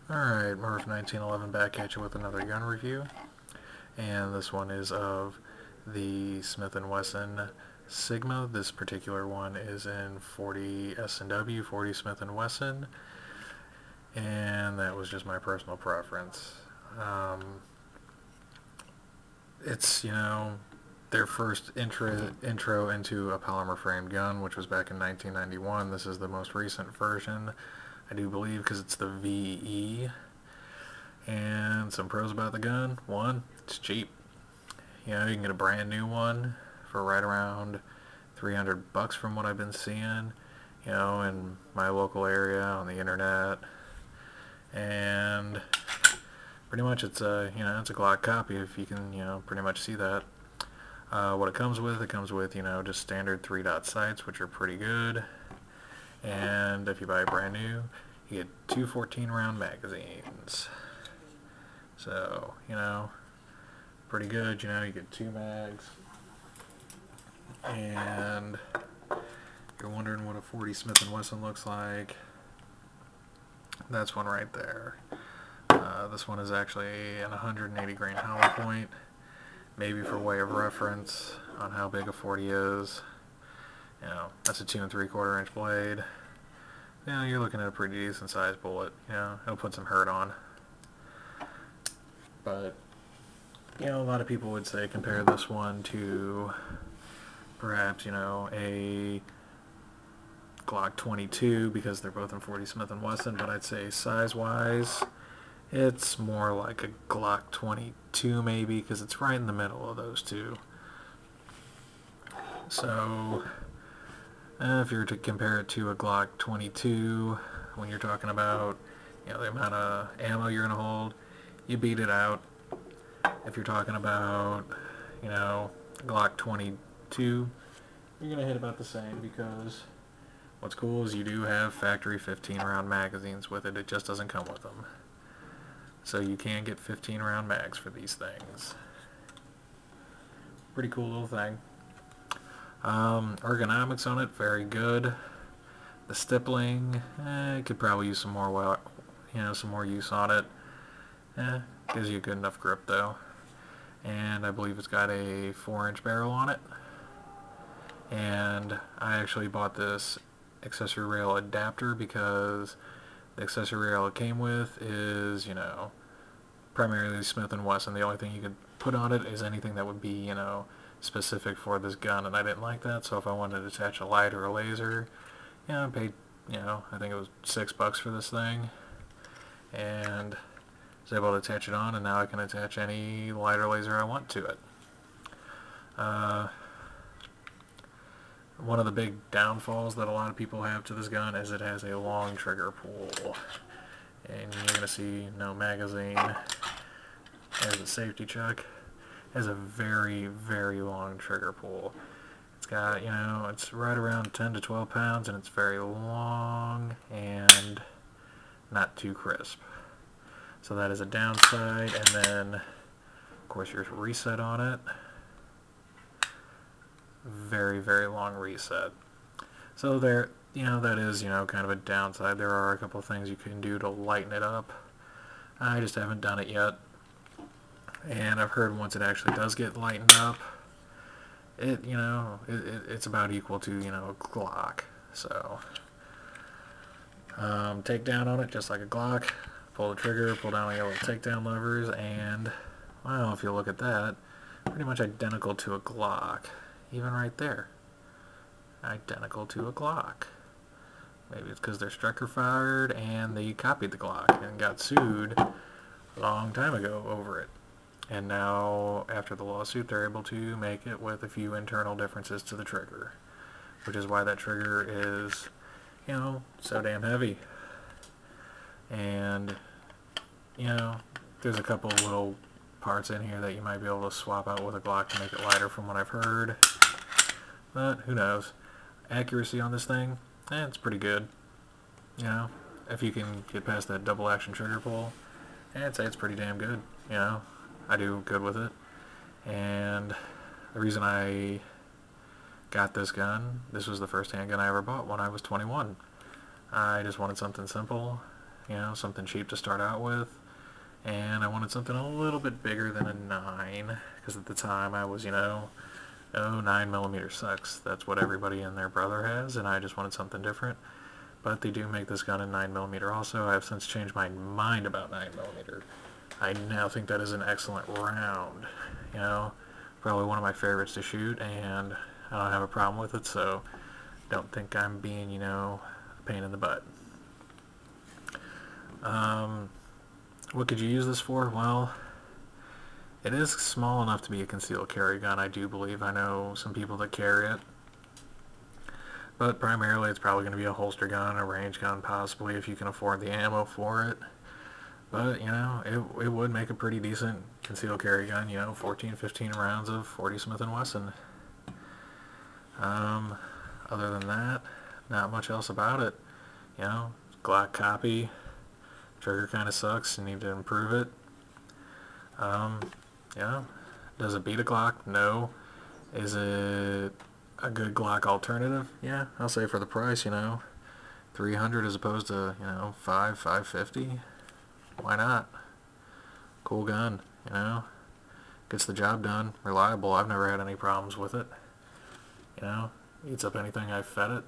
Alright, Murph 1911 back at you with another gun review, and this one is of the Smith & Wesson Sigma. This particular one is in 40 S&W, 40 Smith & Wesson, and that was just my personal preference. It's, their first intro into a polymer framed gun, which was back in 1991. This is the most recent version, I do believe, because it's the VE. And some pros about the gun: one, it's cheap. You can get a brand new one for right around $300 from what I've been seeing, in my local area on the internet. And pretty much it's a, it's a Glock copy, if you can, pretty much see that. What it comes with, just standard 3-dot sights, which are pretty good. And if you buy it brand new, you get two 14-round magazines. So, pretty good. You get two mags. And you're wondering what a 40 Smith & Wesson looks like. That's one right there. This one is actually an 180 grain hollow point, maybe for way of reference on how big a 40 is. That's a 2 3/4 inch blade. You're looking at a pretty decent sized bullet. It'll put some hurt on. But, a lot of people would say compare this one to perhaps, a Glock 22, because they're both in 40 Smith & Wesson, but I'd say size-wise, it's more like a Glock 22 maybe, because it's right in the middle of those two. So, if you were to compare it to a Glock 22, when you're talking about, the amount of ammo you're going to hold, you beat it out. If you're talking about, Glock 22, you're going to hit about the same, because what's cool is you do have factory 15-round magazines with it. It just doesn't come with them. So you can get 15-round mags for these things. Pretty cool little thing. Ergonomics on it, very good. The stippling, could probably use some more, some more use on it. Gives you a good enough grip though. And I believe it's got a 4-inch barrel on it. And I actually bought this accessory rail adapter because the accessory rail it came with is, primarily Smith & Wesson. The only thing you could put on it is anything that would be, specific for this gun, and I didn't like that. So if I wanted to attach a light or a laser, I paid, I think it was $6 for this thing, and was able to attach it on, and now I can attach any light or laser I want to it. One of the big downfalls that a lot of people have to this gun is it has a long trigger pull, and you're going to see no magazine. There's a safety check. It has a very, very long trigger pull. It's got, it's right around 10 to 12 pounds, and it's very long and not too crisp. So that is a downside. And then, of course, your reset on it. Very, very long reset. So there, that is, kind of a downside. There are a couple of things you can do to lighten it up. I just haven't done it yet. And I've heard once it actually does get lightened up, it's about equal to, a Glock. So, take down on it just like a Glock. Pull the trigger, pull down the little takedown levers, and, well, if you look at that, pretty much identical to a Glock. Even right there. Identical to a Glock. Maybe it's because they're striker fired and they copied the Glock and got sued a long time ago over it. And now, after the lawsuit, they're able to make it with a few internal differences to the trigger, which is why that trigger is, so damn heavy. And, there's a couple little parts in here that you might be able to swap out with a Glock to make it lighter, from what I've heard. But who knows? Accuracy on this thing, it's pretty good. If you can get past that double action trigger pull, I'd say it's pretty damn good. I do good with it. And the reason I got this gun, this was the first handgun I ever bought when I was 21. I just wanted something simple, you know, something cheap to start out with. And I wanted something a little bit bigger than a 9, because at the time I was, you know, oh, 9mm sucks. That's what everybody and their brother has, and I just wanted something different. But they do make this gun in 9mm also. I have since changed my mind about 9mm. I now think that is an excellent round. You know, probably one of my favorites to shoot, and I don't have a problem with it, so don't think I'm being, you know, a pain in the butt. What could you use this for? Well, it is small enough to be a concealed carry gun, I do believe. I know some people that carry it. But primarily it's probably going to be a holster gun, a range gun possibly, if you can afford the ammo for it. But, you know, it would make a pretty decent concealed carry gun, you know, 14, 15 rounds of 40 Smith & Wesson. Other than that, not much else about it. You know, Glock copy. Trigger kind of sucks. You need to improve it. Yeah. Does it beat a Glock? No. Is it a good Glock alternative? Yeah, I'll say for the price, you know, 300 as opposed to, you know, 550. Why not? Cool gun, you know. Gets the job done. Reliable. I've never had any problems with it. You know, eats up anything I've fed it.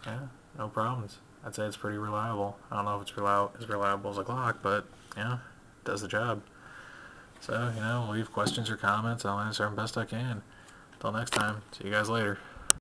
Yeah, no problems. I'd say it's pretty reliable. I don't know if it's as reliable as a Glock, but, yeah, it does the job. So, you know, leave questions or comments. I'll answer them best I can. Until next time, see you guys later.